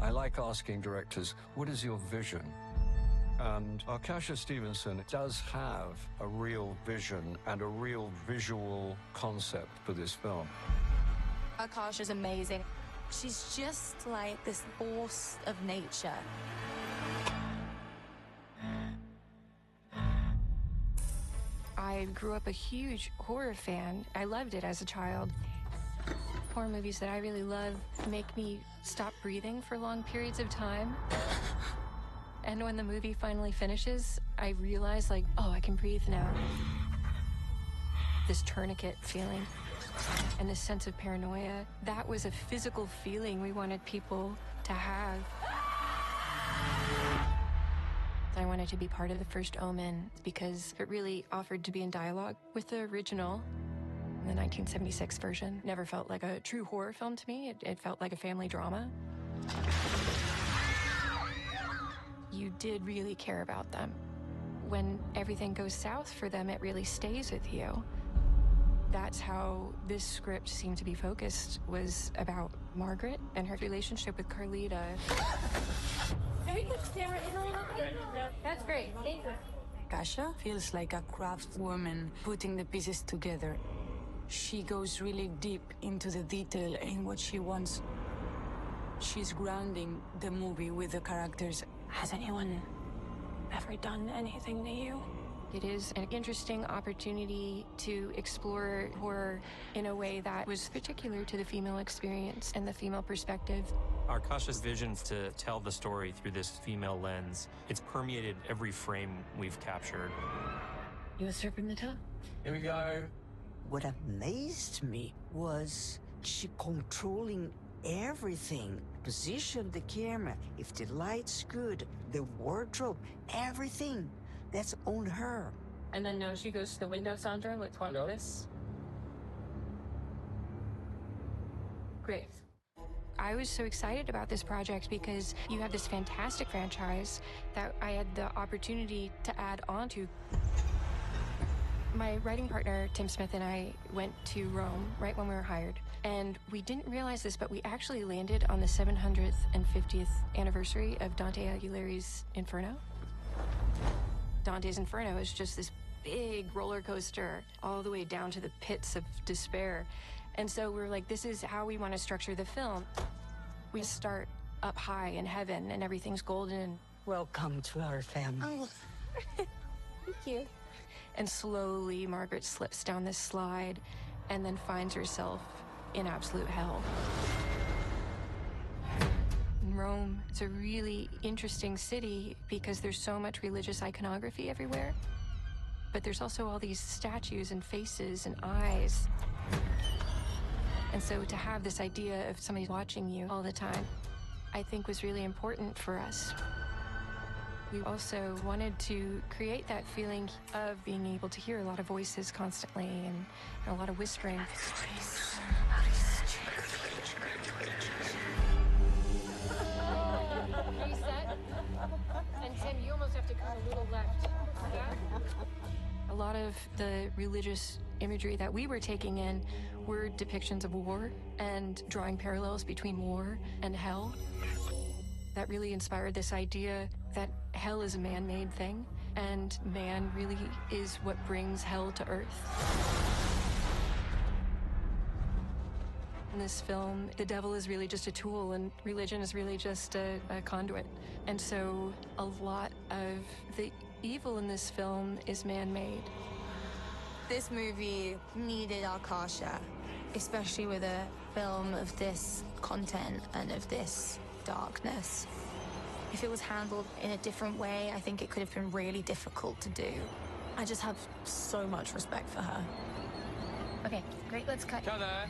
I like asking directors, what is your vision? And Akasha Stevenson does have a real vision and a real visual concept for this film. Akasha's amazing. She's just like this force of nature. I grew up a huge horror fan. I loved it as a child. Horror movies that I really love make me stop breathing for long periods of time. And when the movie finally finishes, I realize, like, oh, I can breathe now. This tourniquet feeling and this sense of paranoia, that was a physical feeling we wanted people to have. I wanted to be part of The First Omen because it really offered to be in dialogue with the original. The 1976 version never felt like a true horror film to me. It felt like a family drama. You did really care about them. When everything goes south for them, it really stays with you. That's how this script seemed to be focused, was about Margaret and her relationship with Carlita. That's great. Thank you. Akasha feels like a craftswoman putting the pieces together. She goes really deep into the detail in what she wants. She's grounding the movie with the characters. Has anyone ever done anything to you? It is an interesting opportunity to explore horror in a way that was particular to the female experience and the female perspective. Akasha's vision to tell the story through this female lens, it's permeated every frame we've captured. You a serpent in the top? Here we go. What amazed me was she controlling everything. Position the camera, if the light's good, the wardrobe, everything. That's on her. And then now she goes to the window, Sandra, with this. Great. I was so excited about this project because you have this fantastic franchise that I had the opportunity to add on to. My writing partner, Tim Smith, and I went to Rome right when we were hired. And we didn't realize this, but we actually landed on the 750th anniversary of Dante Alighieri's Inferno. Dante's Inferno is just this big roller coaster all the way down to the pits of despair. And so we're like, this is how we want to structure the film. We start up high in heaven and everything's golden. Welcome to our family. Oh, thank you. And slowly Margaret slips down this slide and then finds herself in absolute hell. In Rome, it's a really interesting city because there's so much religious iconography everywhere. But there's also all these statues and faces and eyes. And so to have this idea of somebody watching you all the time, I think was really important for us. We also wanted to create that feeling of being able to hear a lot of voices constantly and a lot of whispering. Reset. And Tim, you almost have to come a little left. Yeah? A lot of the religious imagery that we were taking in were depictions of war and drawing parallels between war and hell. That really inspired this idea that hell is a man-made thing, and man really is what brings hell to earth. In this film, the devil is really just a tool, and religion is really just a conduit. And so a lot of the evil in this film is man-made. This movie needed Akasha, especially with a film of this content and of this darkness. If it was handled in a different way, I think it could have been really difficult to do. I just have so much respect for her. Okay, great, let's cut. Cut that.